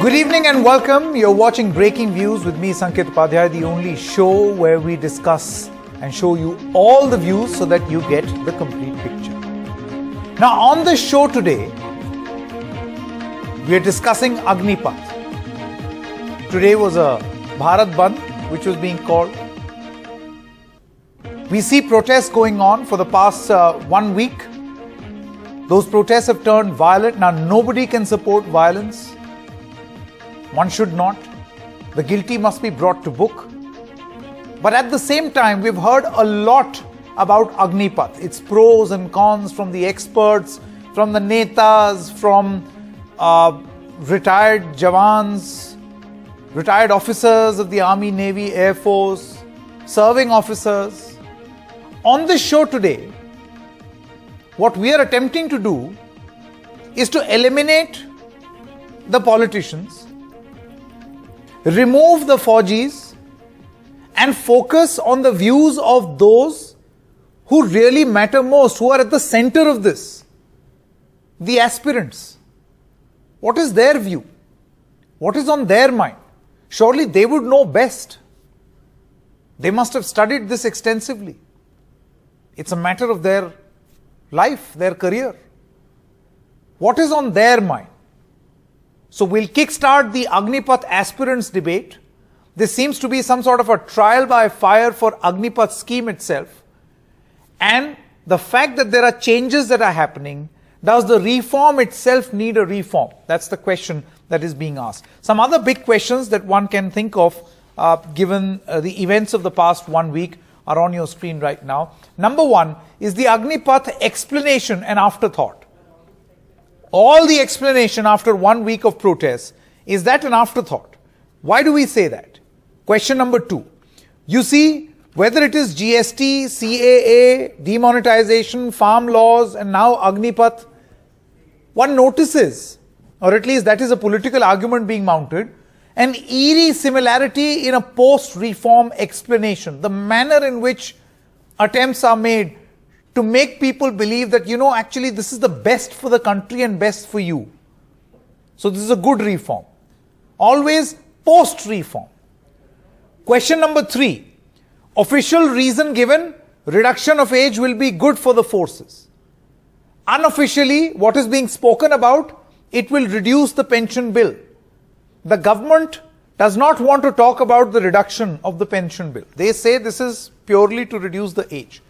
Good evening and welcome. You're watching Breaking Views with me, Sanket Upadhyay, the only show where we discuss and show you all the views so that you get the complete picture. Now, on the show today, we are discussing Agnipath. Today was a Bharat Bandh, which was being called. We see protests going on for the past 1 week. Those protests have turned violent. Now, nobody can support violence. One should not. The guilty must be brought to book. But at the same time, we've heard a lot about Agnipath, its pros and cons from the experts, from the netas, from retired Jawans, retired officers of the Army, Navy, Air Force, serving officers. On this show today, what we are attempting to do is to eliminate the politicians, remove the Faujis, and focus on the views of those who really matter most, who are at the center of this. The aspirants. What is their view? What is on their mind? Surely they would know best. They must have studied this extensively. It's a matter of their life, their career. What is on their mind? So we'll kickstart the Agnipath aspirants debate. This seems to be some sort of a trial by fire for Agnipath scheme itself. And the fact that there are changes that are happening, does the reform itself need a reform? That's the question that is being asked. Some other big questions that one can think of given the events of the past 1 week are on your screen right now. Number one is the Agnipath explanation and afterthought. All the explanation after 1 week of protests, is that an afterthought? Why do we say that? Question number two. You see, whether it is GST, CAA, demonetization, farm laws, and now Agnipath, one notices, or at least that is a political argument being mounted, an eerie similarity in a post-reform explanation. The manner in which attempts are made to make people believe that, actually this is the best for the country and best for you. So this is a good reform. Always post-reform. Question number three. Official reason given, reduction of age will be good for the forces. Unofficially, what is being spoken about, it will reduce the pension bill. The government does not want to talk about the reduction of the pension bill. They say this is purely to reduce the age.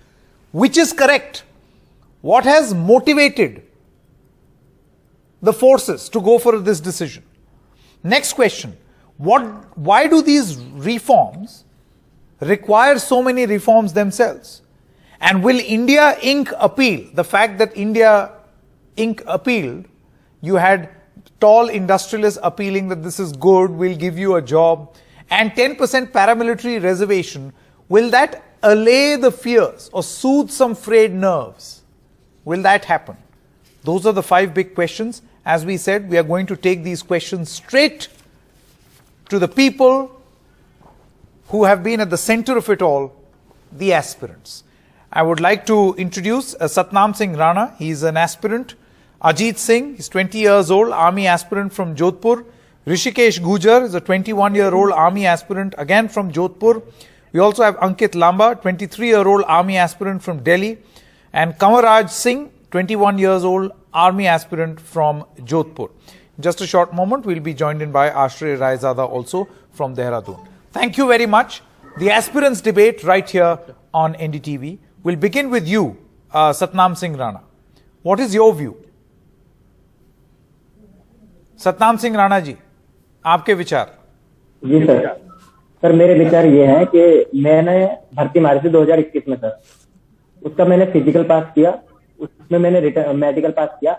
Which is correct? What has motivated the forces to go for this decision? Next question. Why do these reforms require so many reforms themselves? And will India Inc. appeal? The fact that India Inc. appealed, you had tall industrialists appealing that this is good, we'll give you a job, and 10% paramilitary reservation, will that allay the fears or soothe some frayed nerves? Will that happen? Those are the 5 big questions. As we said, we are going to take these questions straight to the people who have been at the center of it all, the aspirants. I would like to introduce Satnam Singh Rana. He is an aspirant. Ajit Singh, he's 20 years old, army aspirant from Jodhpur. Rishikesh Gujar is a 21-year-old army aspirant, again from Jodhpur. We also have Ankit Lamba, 23-year-old army aspirant from Delhi. And Kamaraj Singh, 21 years old, army aspirant from Jodhpur. In just a short moment, we'll be joined in by Ashray Raizada also from Dehradun. Thank you very much. The aspirants debate right here on NDTV. We'll begin with you, Satnam Singh Rana. What is your view? Satnam Singh Rana ji, आपके विचार? जी sir, मेरे विचार ये हैं कि मैंने भर्ती मारी थी 2021 में सर। उसका मैंने फिजिकल पास किया, उसमें मैंने रिटर्न मेडिकल पास किया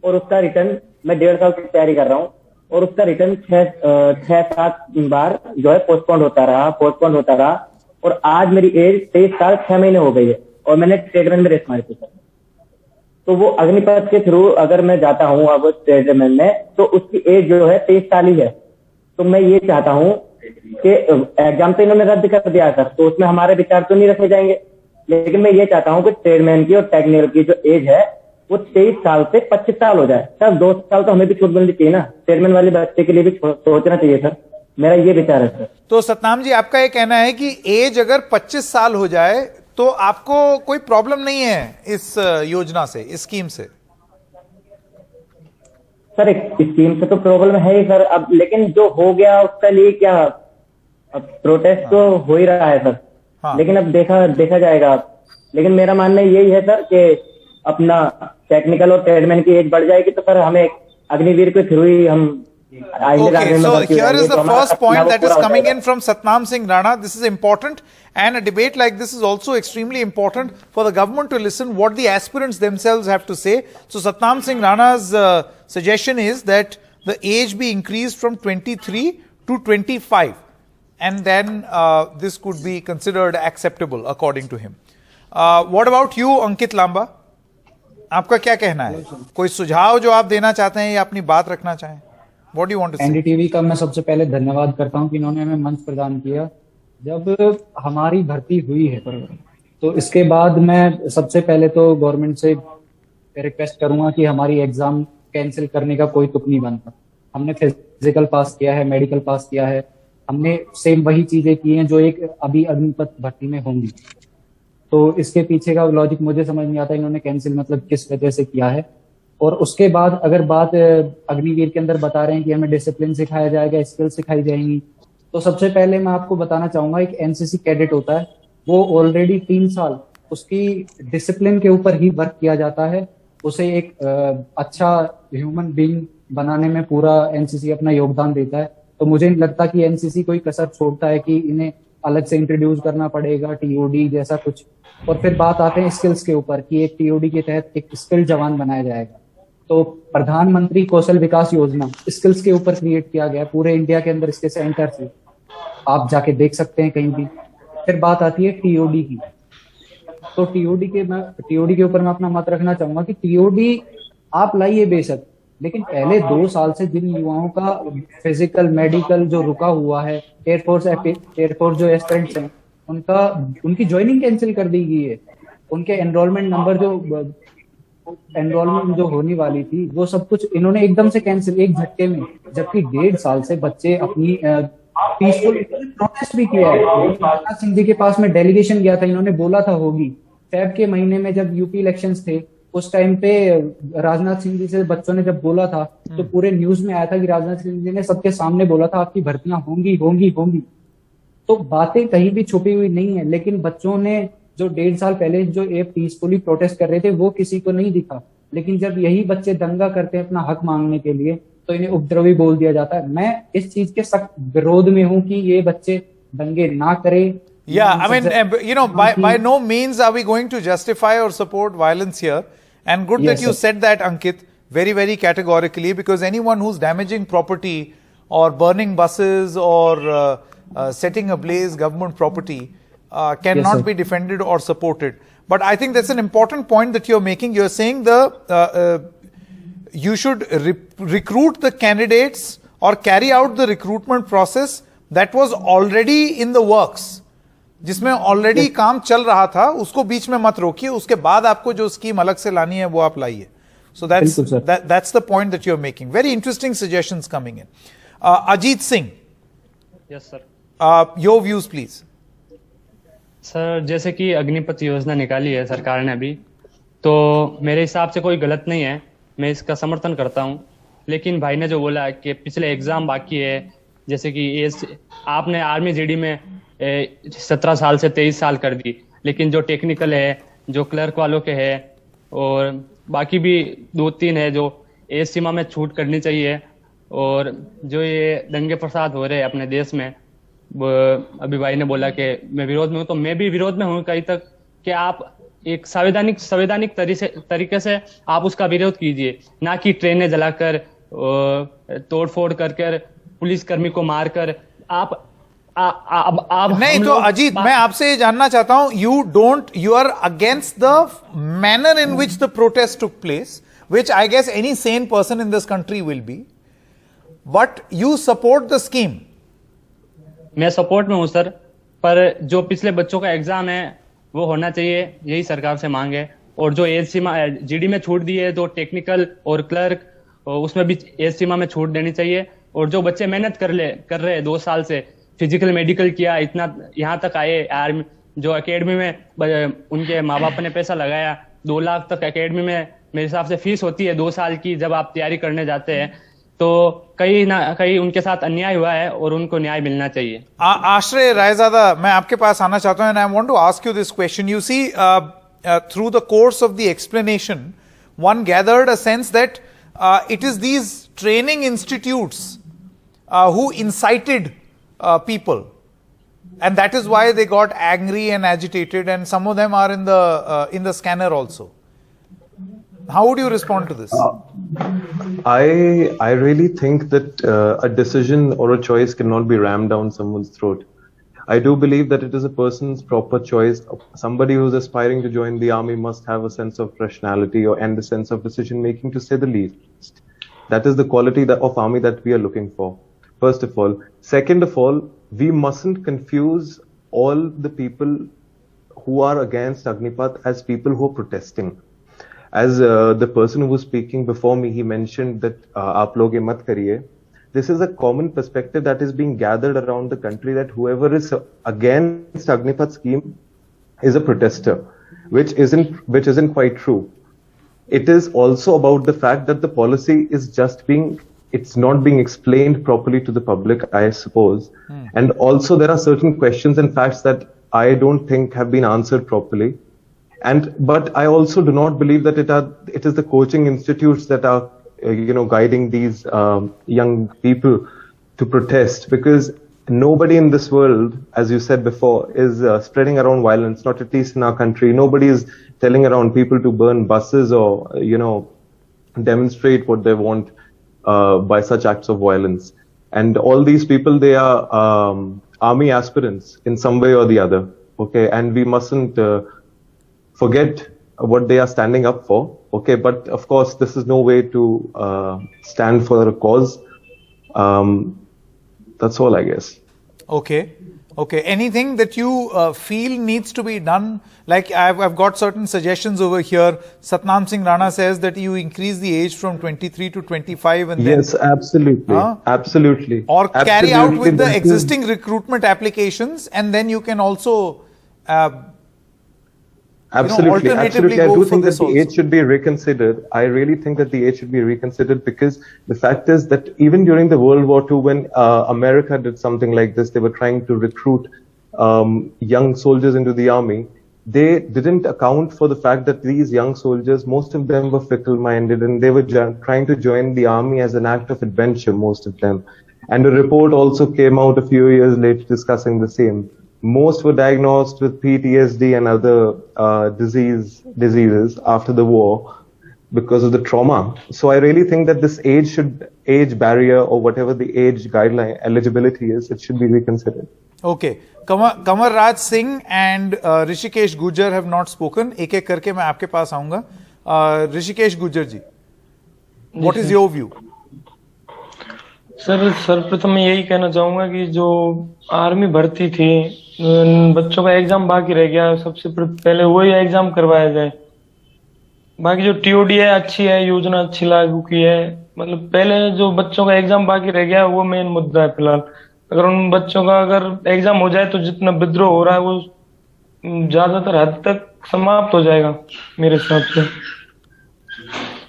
और उसका रिटर्न मैं 1.5 साल की तैयारी कर रहा हूँ और उसका रिटर्न 6-7 बार जो है पोस्टपोन होता रहा और आज मेरी एज 23 साल 6 महीने हो गई है और मैंने स्टेटमेंट में रेस मारी थी सर। तो वो अग्निपथ के थ्रू अगर मैं जाता हूँ अब स्टेटमेंट में तो उसकी एज जो है 23 साल ही है। तो मैं ये चाहता हूँ कि एग्जाम तो इन्होंने रद्द कर दिया सर, तो उसमें हमारे विचार तो नहीं रखे जाएंगे, लेकिन मैं ये चाहता हूँ कि ट्रेडमैन की और टेक्निकल की जो एज है वो 23 साल से 25 साल हो जाए सर। 2 साल तो हमें भी छूट मिलनी चाहिए ना, चेयरमैन वाले बच्चे के लिए भी सोचना चाहिए सर, मेरा ये विचार है सर। तो सतनाम जी, आपका ये कहना है कि एज अगर 25 साल हो जाए तो आपको कोई प्रॉब्लम नहीं है इस योजना से, इस स्कीम से? सर एक स्कीम से तो प्रॉब्लम है ही सर, अब लेकिन जो हो गया उसका लिए क्या, अब प्रोटेस्ट तो हो ही रहा है सर। हाँ। लेकिन अब देखा जाएगा। लेकिन मेरा मानना यही है सर कि अपना टेक्निकल और ट्रेडमैन की एज बढ़ जाएगी तो सर हमें अग्निवीर के थ्रू ही हम Okay, so here is the first point that is coming in from Satnam Singh Rana. This is important, and a debate like this is also extremely important for the government to listen what the aspirants themselves have to say. So Satnam Singh Rana's suggestion is that the age be increased from 23 to 25, and then this could be considered acceptable according to him. What about you, Ankit Lamba? आपका क्या कहना है? कोई सुझाव जो आप देना चाहते हैं या अपनी बात रखना चाहें? What do you want to say? NDTV का मैं सबसे पहले धन्यवाद करता हूं कि इन्होंने हमें मंच प्रदान किया। जब हमारी भर्ती हुई है तो इसके बाद मैं सबसे पहले तो गवर्नमेंट से रिक्वेस्ट करूंगा कि हमारी एग्जाम कैंसिल करने का कोई तुक नहीं बनता। हमने फिजिकल पास किया है, मेडिकल पास किया है, हमने सेम वही चीजें की हैं जो एक अभी अग्निपथ भर्ती में होंगी। तो इसके पीछे का लॉजिक मुझे समझ नहीं आता, इन्होंने कैंसिल मतलब किस वजह से किया है। और उसके बाद अगर बात अग्निवीर के अंदर बता रहे हैं कि हमें डिसिप्लिन सिखाया जाएगा, स्किल सिखाई जाएंगी, तो सबसे पहले मैं आपको बताना चाहूंगा एक एनसीसी कैडेट होता है, वो ऑलरेडी 3 साल उसकी डिसिप्लिन के ऊपर ही वर्क किया जाता है। उसे एक अच्छा ह्यूमन बीइंग बनाने में पूरा एनसीसी अपना योगदान देता है। तो मुझे नहीं लगता कि एनसीसी कोई कसर छोड़ता है कि इन्हें अलग से इंट्रोड्यूस करना पड़ेगा टीओडी जैसा कुछ। और फिर बात आते हैं स्किल्स के ऊपर कि एक टीओडी के तहत एक स्किल जवान बनाया जाएगा। तो प्रधानमंत्री कौशल विकास योजना स्किल्स के ऊपर क्रिएट किया गया, पूरे इंडिया के अंदर इसके सेंटर से आप जाके देख सकते हैं कहीं भी। फिर बात आती है टीओडी की, तो टीओडी के ऊपर मैं अपना मत रखना चाहूंगा कि टीओडी आप लाइए बेशक, लेकिन पहले 2 साल से जिन युवाओं का फिजिकल मेडिकल जो रुका हुआ है, एयरफोर्स जो एस्पिरेंट्स हैं उनकी ज्वाइनिंग कैंसिल कर दी गई है। उनके एनरोलमेंट जो होने वाली थी वो सब कुछ इन्होंने एकदम से कैंसिल एक झटके में, जबकि 1.5 साल से बच्चे अपनी पीसफुल प्रोटेस्ट भी किया है। राजनाथ सिंह जी के पास में डेलीगेशन गया था, इन्होंने बोला था होगी फेब के महीने में जब यूपी इलेक्शंस थे उस टाइम पे राजनाथ सिंह जी से बच्चों ने जब बोला था तो पूरे न्यूज में आया था कि राजनाथ सिंह जी ने सबके सामने बोला था आपकी भर्तियां होंगी होंगी होंगी। तो बातें कहीं भी छुपी हुई नहीं है, लेकिन बच्चों ने जो 1.5 साल पहले जो ये पीसफुली प्रोटेस्ट कर रहे थे वो किसी को नहीं दिखा, लेकिन जब यही बच्चे दंगा करते हैं अपना हक मांगने के लिए तो इन्हें उपद्रवी बोल दिया जाता है। मैं इस चीज के सख्त विरोध में हूं कि ये बच्चे दंगे ना करें। Yeah, I mean, by no means are we going to justify or support violence here. And good that you said that, Ankit, very, very categorically, because anyone who's damaging property or burning buses or setting ablaze government property cannot be defended or supported. But I think that's an important point that you're making. You're saying you should recruit the candidates or carry out the recruitment process that was already in the works. जिसमें already काम चल रहा था उसको बीच में मत रोकिए, उसके बाद आपको जो स्कीम अलग से लानी है वो आप लाइए। So that's the point that you are making. Very interesting suggestions coming in. Ajit Singh, yes sir, your views please. Sir, जैसे कि अग्निपथ योजना निकाली है सरकार ने अभी, तो मेरे हिसाब से कोई गलत नहीं है, मैं इसका समर्थन करता हूं। लेकिन भाई ने जो बोला कि पिछले एग्जाम बाकी है, जैसे कि आपने आर्मी जीडी में 17 साल से 23 साल कर दी, लेकिन जो टेक्निकल है, जो क्लर्क वालों के है और बाकी भी 2-3 है जो एज सीमा में छूट करनी चाहिए। और जो ये दंगे फसाद हो रहे हैं अपने देश में, अभी भाई ने बोला कि मैं विरोध में हूँ, तो मैं भी विरोध में हूँ कहीं तक कि आप एक संवैधानिक तरीके से आप उसका विरोध कीजिए, ना कि ट्रेनें जलाकर तोड़ फोड़ कर पुलिस कर्मी को मारकर आप नहीं। तो अजीत, मैं आपसे ये जानना चाहता हूं, you are against the manner in which the protest took place, which I guess any sane person in this country will be, but you support the scheme. मैं सपोर्ट में हूं सर, पर जो पिछले बच्चों का एग्जाम है वो होना चाहिए, यही सरकार से मांग है। और जो एज सीमा जीडी में छूट दी है, तो टेक्निकल और क्लर्क उसमें भी एज सीमा में छूट देनी चाहिए। और जो बच्चे मेहनत कर रहे हैं 2 साल से, फिजिकल मेडिकल किया, इतना यहाँ तक आए, आर्मी जो एकेडमी में उनके माँ बाप ने पैसा लगाया, 2 लाख तक एकेडमी में मेरे हिसाब से फीस होती है 2 साल की जब आप तैयारी करने जाते हैं, तो कहीं ना कहीं उनके साथ अन्याय हुआ है और उनको न्याय मिलना चाहिए। आश्रय रायजादा, मैं आपके पास आना चाहता हूं, and I want to ask you this question. You see, through the course of the explanation, one gathered a sense that it is these training institutes who incited people, and that is why they got angry and agitated, and some of them are in the scanner also. How would you respond to this? I really think that a decision or a choice cannot be rammed down someone's throat. I do believe that it is a person's proper choice. Somebody who's aspiring to join the army must have a sense of rationality and a sense of decision making, to say the least. That is the quality of army that we are looking for, first of all. Second of all, we mustn't confuse all the people who are against Agnipath as people who are protesting. As the person who was speaking before me, he mentioned that aap log ye mat kariye. This is a common perspective that is being gathered around the country, that whoever is against Agnipath scheme is a protester, which isn't quite true. It is also about the fact that the policy is it's not being explained properly to the public, I suppose. And also there are certain questions and facts that I don't think have been answered properly. But I also do not believe that it is the coaching institutes that are guiding these young people to protest, because nobody in this world, as you said before, is spreading around violence, not at least in our country. Nobody is telling around people to burn buses or demonstrate what they want by such acts of violence. And all these people, they are army aspirants in some way or the other. Okay, and we mustn't forget what they are standing up for. Okay, but of course, this is no way to stand for a cause. That's all, I guess. Okay. Anything that you feel needs to be done? Like I've got certain suggestions over here. Satnam Singh Rana says that you increase the age from 23 to 25, and yes, absolutely, absolutely. Or carry out with the existing recruitment applications, and then you can also. Absolutely. I do think that the age should be reconsidered. I really think that the age should be reconsidered, because the fact is that even during the World War II, when America did something like this, they were trying to recruit young soldiers into the army. They didn't account for the fact that these young soldiers, most of them were fickle-minded, and they were trying to join the army as an act of adventure, most of them. And a report also came out a few years later discussing the same. Most were diagnosed with PTSD and other diseases after the war because of the trauma. So I really think that this age barrier, or whatever the age guideline eligibility is, it should be reconsidered. Okay. Kamar Raj Singh and Rishikesh Gujjar have not spoken. एक एक करके मैं आपके पास आऊंगा. Rishikesh Gujjar ji, what is your view? Sir सर्वप्रथम मैं यही कहना चाहूंगा कि जो आर्मी भर्ती थी, बच्चों का एग्जाम बाकी रह गया, सबसे पहले वही एग्जाम करवाया जाए। बाकी जो टीओडी है अच्छी है, योजना अच्छी लागू की है, मतलब पहले जो बच्चों का एग्जाम बाकी रह गया वो मेन मुद्दा है फिलहाल। अगर उन बच्चों का अगर एग्जाम हो जाए तो जितना विद्रोह हो रहा है वो ज्यादातर हद तक समाप्त हो जाएगा मेरे हिसाब से।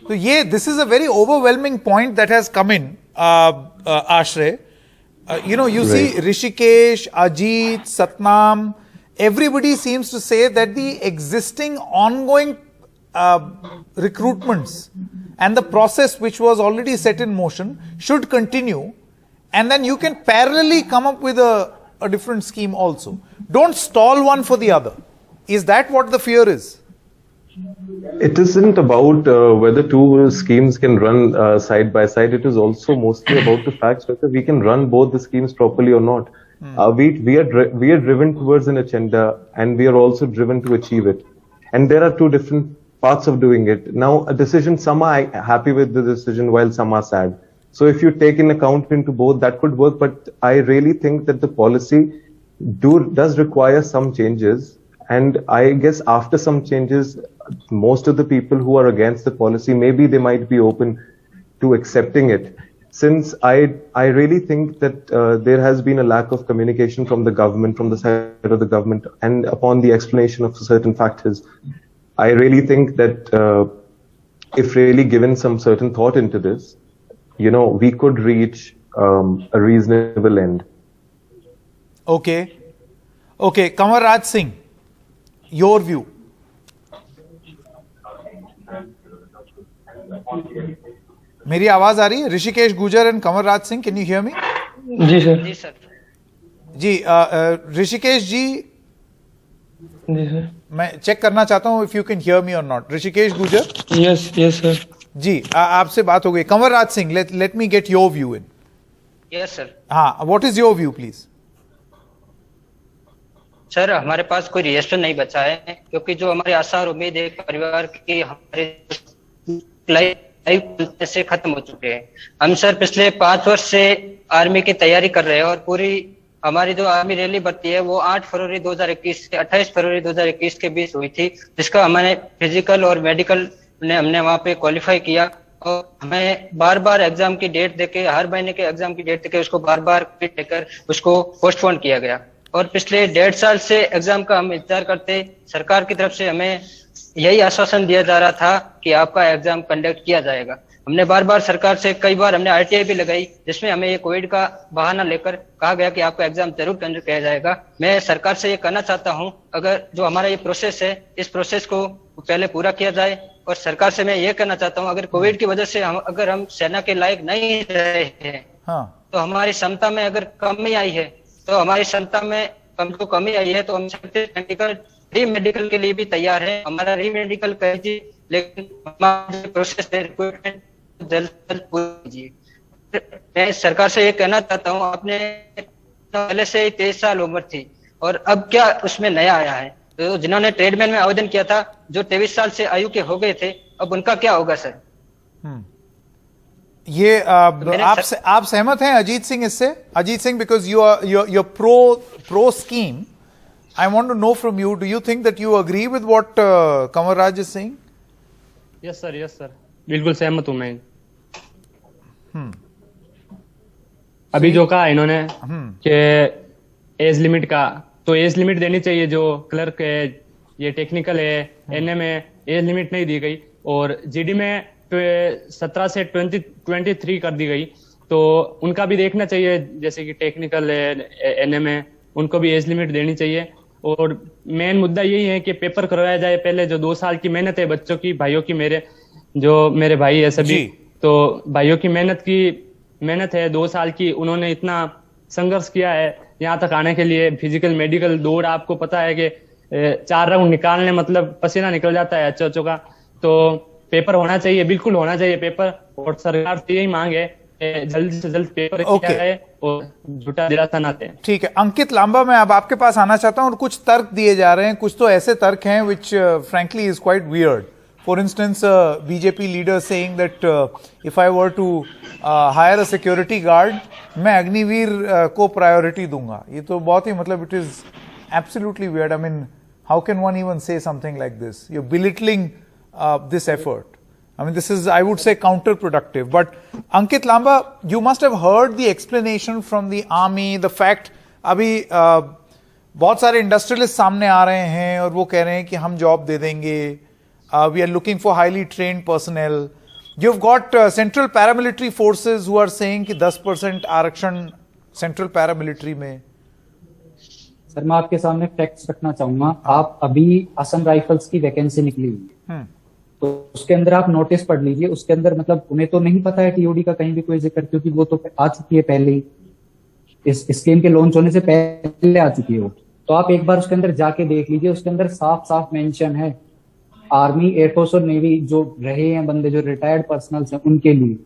तो ये this is a very overwhelming point that has come in, Ashray. You see Rishikesh, Ajit, Satnam, everybody seems to say that the existing ongoing recruitments and the process which was already set in motion should continue, and then you can parallelly come up with a different scheme also. Don't stall one for the other. Is that what the fear is? It isn't about whether two schemes can run side by side. It is also mostly about the fact whether we can run both the schemes properly or not. We are driven towards an agenda, and we are also driven to achieve it. And there are two different parts of doing it. Now, a decision, some are happy with the decision while some are sad. So if you take in account into both, that could work. But I really think that the policy does require some changes. And I guess after some changes, most of the people who are against the policy, maybe they might be open to accepting it. Since I really think that there has been a lack of communication from the government, from the side of the government, and upon the explanation of certain factors, I really think that if really given some certain thought into this, we could reach a reasonable end. Okay, Kanwar Raj Singh, your view. मेरी आवाज आ रही है? Rishikesh Gujjar and Kanwar Raj Singh, can you hear me? जी sir. जी sir. जी ऋषिकेश जी, जी sir. मैं check करना चाहता हूं if you can hear me और नॉट। ऋषिकेश गुजर? Yes yes sir. जी आपसे बात हो गई। Kanwar Raj Singh, let me get your view in. Yes sir. हाँ, what is your view please? Sir, हमारे पास कोई रजिस्टर नहीं बचा है, क्योंकि जो हमारी आशा और उम्मीद है परिवार की, हमारे लाइफ से खत्म हो चुके हैं। हम सर पिछले 5 वर्ष से आर्मी की तैयारी कर रहे हैं, और पूरी हमारी जो आर्मी रैली भर्ती है वो 8 फरवरी 2021 से 28 फरवरी 2021 के बीच हुई थी, जिसका हमने फिजिकल और मेडिकल हमने वहाँ पे क्वालिफाई किया, और हमें बार बार एग्जाम की डेट देके, हर महीने के एग्जाम की डेट देके उसको बार बार लेकर उसको पोस्टपोन किया गया। और पिछले 1.5 साल से एग्जाम का हम इंतजार करते, सरकार की तरफ से हमें यही आश्वासन दिया जा रहा था कि आपका एग्जाम कंडक्ट किया जाएगा। हमने बार बार सरकार से कई बार हमने आरटीआई भी लगाई, जिसमें हमें ये कोविड का बहाना लेकर कहा गया कि आपका एग्जाम जरूर कंडक्ट किया जाएगा। मैं सरकार से ये कहना चाहता हूं, अगर जो हमारा ये प्रोसेस है, इस प्रोसेस को पहले पूरा किया जाए। और सरकार से मैं ये कहना चाहता हूं, अगर कोविड की वजह से अगर हम सेना के लायक नहीं रहे हैं, तो हमारी क्षमता में अगर कमी आई है, तो हमारी क्षमता में हमको कमी आई है, तो हम मेडिकल री मेडिकल के लिए भी तैयार है। हमारा री मेडिकल कीजिए, लेकिन हमारा प्रोसेस है रिक्रूटमेंट जल्द से जल्द पूरी कीजिए। मैं सरकार से ये कहना चाहता हूँ, आपने पहले से ही 23 साल उम्र थी, और अब क्या उसमें नया आया है? तो जिन्होंने ट्रेडमैन में आवेदन किया था, जो 23 साल से आयु के हो गए थे, अब उनका क्या होगा सर? ये आप सहमत हैं अजीत सिंह इससे? Ajit Singh, because you pro scheme, I want to know from you, do you think that you agree with what Kanwar Raj is saying? Yes sir, बिल्कुल सहमत हूं मैं। अभी जो कहा इन्होंने कि एज लिमिट का, तो एज लिमिट देनी चाहिए। जो क्लर्क है, ये टेक्निकल है, एनए में एज लिमिट नहीं दी गई, और जीडी में 17 से 23 कर दी गई, तो उनका भी देखना चाहिए। जैसे कि टेक्निकल है, एनए में, उनको भी एज लिमिट देनी चाहिए। और मेन मुद्दा यही है कि पेपर करवाया जाए पहले। जो 2 साल की मेहनत है बच्चों की, भाइयों की, मेरे भाई है सभी, तो भाइयों की मेहनत है 2 साल की। उन्होंने इतना संघर्ष किया है यहाँ तक आने के लिए। फिजिकल मेडिकल दौड़, आपको पता है कि 4 राउंड निकालने मतलब पसीना निकल जाता है अच्छो का। तो पेपर होना चाहिए, बिल्कुल होना चाहिए पेपर, और सरकार से यही मांग है जल्द से जल्द पेपर किया जाए और झूठा दिलासा ना दें। ठीक है, अंकित लांबा, मैं अब आपके पास आना चाहता हूं। और कुछ तर्क दिए जा रहे हैं, कुछ तो ऐसे तर्क हैं which frankly is quite weird. For instance, BJP leader saying that if I were to hire a security guard, मैं अग्निवीर को प्रायोरिटी दूंगा। ये तो बहुत ही, मतलब it is absolutely weird. I mean, how can one even say something like this? You are belittling this effort. I mean, this is, I would say, counterproductive. But Ankit Lamba, you must have heard the explanation from the army, the fact अभी बहुत सारे industrialist सामने आ रहे हैं और वो कह रहे हैं कि हम जॉब दे देंगे, we are looking for highly trained personnel. You have got central paramilitary forces who are saying कि 10% आरक्षण सेंट्रल पैरामिलिट्री में। सर, मैं आपके सामने फैक्ट्स रखना चाहूंगा। आप अभी असम राइफल्स की वैकेंसी निकली हुई है, तो उसके अंदर आप नोटिस पढ़ लीजिए। उसके अंदर, मतलब उन्हें तो नहीं पता है टीओडी का कहीं भी कोई जिक्र, क्योंकि वो तो आ चुकी है पहले ही, इस स्कीम के लॉन्च होने से पहले आ चुकी है वो। तो आप एक बार उसके अंदर जाके देख लीजिए, उसके अंदर साफ साफ मेंशन है आर्मी, एयरफोर्स और नेवी जो रहे हैं बंदे, जो रिटायर्ड पर्सनल्स हैं, उनके लिए।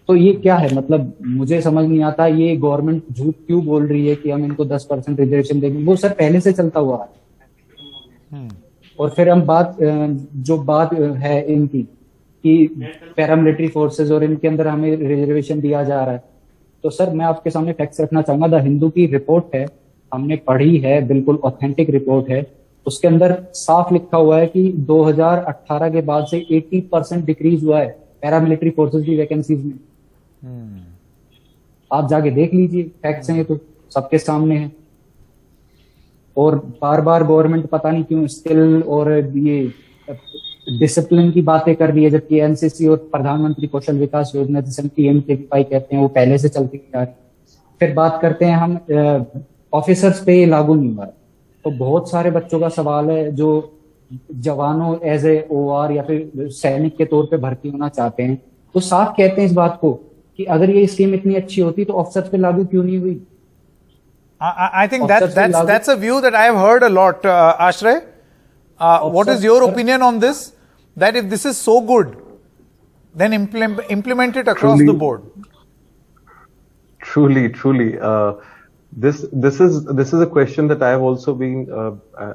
तो ये क्या है? मतलब मुझे समझ नहीं आता, ये गवर्नमेंट झूठ क्यों बोल रही है कि हम इनको 10% रिजर्वेशन देंगे? वो सर पहले से चलता हुआ है। और फिर हम बात है इनकी कि पैरामिलिट्री फोर्सेज और इनके अंदर हमें रिजर्वेशन दिया जा रहा है। तो सर, मैं आपके सामने फैक्ट्स रखना चाहूंगा। द हिंदू की रिपोर्ट है हमने पढ़ी है, बिल्कुल ऑथेंटिक रिपोर्ट है, उसके अंदर साफ लिखा हुआ है कि 2018 के बाद से 80% डिक्रीज हुआ है पैरामिलिट्री फोर्सेस की वैकेंसीज में। आप जाके देख लीजिए, फैक्ट्स हैं, तो सबके सामने है। और बार बार गवर्नमेंट पता नहीं क्यों स्किल और ये डिसिप्लिन की बातें कर रही है, जबकि एनसीसी और प्रधानमंत्री कौशल विकास योजना जिसे PMKVY कहते हैं वो पहले से चलती आ रही है। फिर बात करते हैं हम ऑफिसर्स पे ये लागू नहीं हुआ, तो बहुत सारे बच्चों का सवाल है जो जवानों एज ए OR या फिर सैनिक के तौर पे भर्ती होना चाहते हैं, तो साफ कहते हैं इस बात को कि अगर ये स्कीम इतनी अच्छी होती तो ऑफिसर्स पे लागू क्यों नहीं हुई। I think that's a view that I have heard a lot, Ashray. What is your opinion on this? That if this is so good, then implement it across the board. Truly. This is a question that I've also been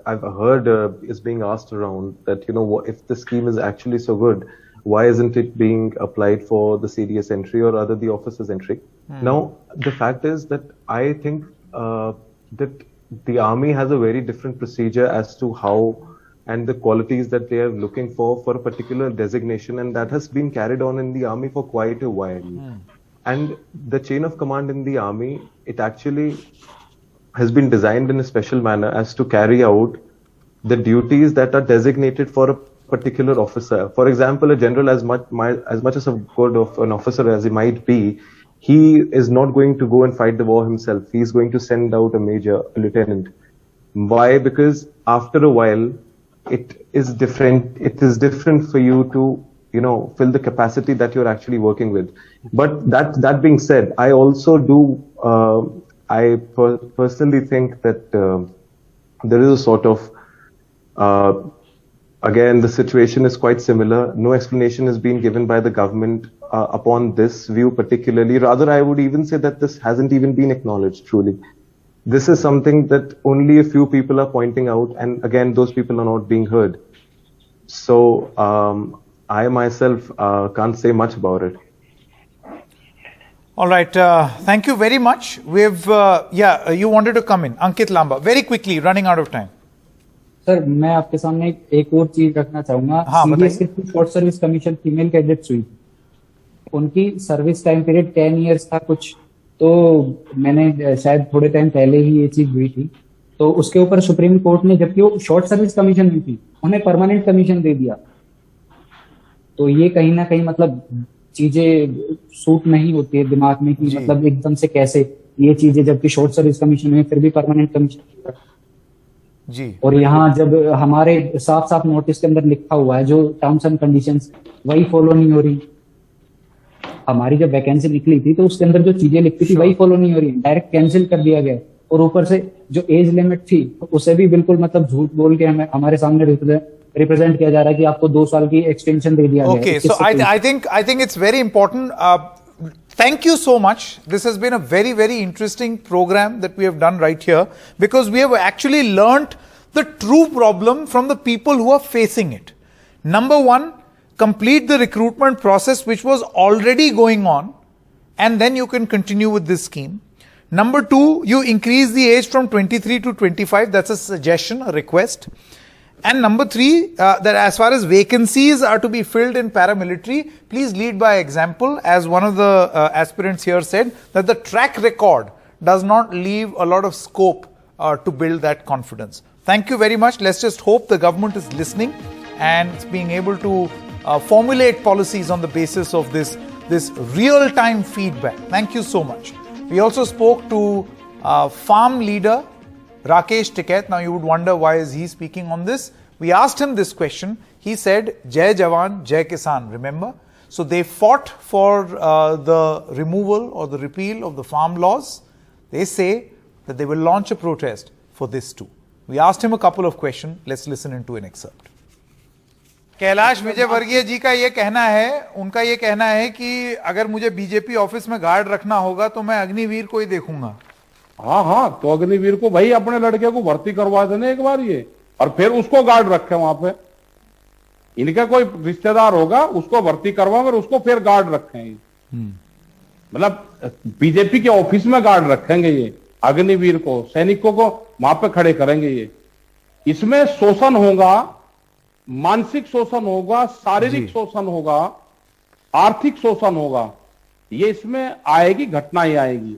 I've heard is being asked around, that if the scheme is actually so good, why isn't it being applied for the CDS entry or rather the officers entry? Now the fact is that I think that the army has a very different procedure as to how and the qualities that they are looking for a particular designation, and that has been carried on in the army for quite a while. And the chain of command in the army, it actually has been designed in a special manner as to carry out the duties that are designated for a particular officer. For example, a general, as much as a good of an officer as he might be, he is not going to go and fight the war himself. He is going to send out a major, a lieutenant. Why? Because after a while, it is different. It is different for you to, fill the capacity that you're actually working with. But that being said, I also do, I personally think that there is a sort of, again, the situation is quite similar. No explanation has been given by the government upon this view particularly. Rather, I would even say that this hasn't even been acknowledged, truly. This is something that only a few people are pointing out, and again, those people are not being heard. So, I myself can't say much about it. All right. Thank you very much. You wanted to come in. Ankit Lamba, very quickly, running out of time. Sir, मैं आपके सामने एक और चीज रखना चाहूंगा। CDS के short service commission female cadets हुई, उनकी सर्विस टाइम पीरियड 10 इयर्स था कुछ, तो मैंने शायद थोड़े टाइम पहले ही ये चीज हुई थी, तो उसके ऊपर सुप्रीम कोर्ट ने, जबकि वो शॉर्ट सर्विस कमीशन हुई थी, उन्हें परमानेंट कमीशन दे दिया। तो ये कहीं ना कहीं मतलब चीजें सूट नहीं होती है दिमाग में कि मतलब एकदम से कैसे ये चीजें, जबकि शॉर्ट सर्विस कमीशन में फिर भी परमानेंट कमीशन जी। और यहाँ जब हमारे साफ साफ नोटिस के अंदर लिखा हुआ है जो टर्म्स एंड कंडीशंस, वही फॉलो नहीं हो रही। हमारी जब वैकेंसी निकली थी तो उसके अंदर जो चीजें लिखी थी वही फॉलो नहीं हो रही, डायरेक्ट कैंसिल कर दिया गया। और ऊपर से जो एज लिमिट थी उसे भी बिल्कुल मतलब झूठ बोल के हमारे सामने रिप्रेजेंट किया जा रहा है कि आपको 2 साल की एक्सटेंशन दे दिया गया। Okay, so I think it's very important. Thank you so much. This has been a very, very interesting program that we have done right here, because we have actually learnt the true problem from the people who are facing it. Number one, complete the recruitment process which was already going on, and then you can continue with this scheme. Number two, you increase the age from 23 to 25. That's a suggestion, a request. And number three, that as far as vacancies are to be filled in paramilitary, please lead by example. As one of the aspirants here said, that the track record does not leave a lot of scope to build that confidence. Thank you very much. Let's just hope the government is listening and it's being able to formulate policies on the basis of this real-time feedback. Thank you so much. We also spoke to farm leader Rakesh Tikait. Now you would wonder, why is he speaking on this? We asked him this question. He said, Jai Jawan, Jai Kisan, remember? So they fought for the removal or the repeal of the farm laws. They say that they will launch a protest for this too. We asked him a couple of questions. Let's listen into an excerpt. Kailash Vijayvargiya जी का ये कहना है, उनका ये कहना है कि अगर मुझे बीजेपी ऑफिस में गार्ड रखना होगा तो मैं अग्निवीर को ही देखूंगा। हाँ, तो अग्निवीर को भाई अपने लड़के को भर्ती करवा देने एक बार ये, और फिर उसको गार्ड रखे वहां पे। इनका कोई रिश्तेदार होगा, उसको भर्ती करवाएंगे और उसको फिर गार्ड रखेंगे। मतलब बीजेपी के ऑफिस में गार्ड रखेंगे ये। अग्निवीर को, सैनिकों को वहां पे खड़े करेंगे। ये इसमें शोषण होगा, मानसिक शोषण होगा, शारीरिक शोषण होगा, आर्थिक शोषण होगा, ये इसमें आएगी, घटनाएं आएगी।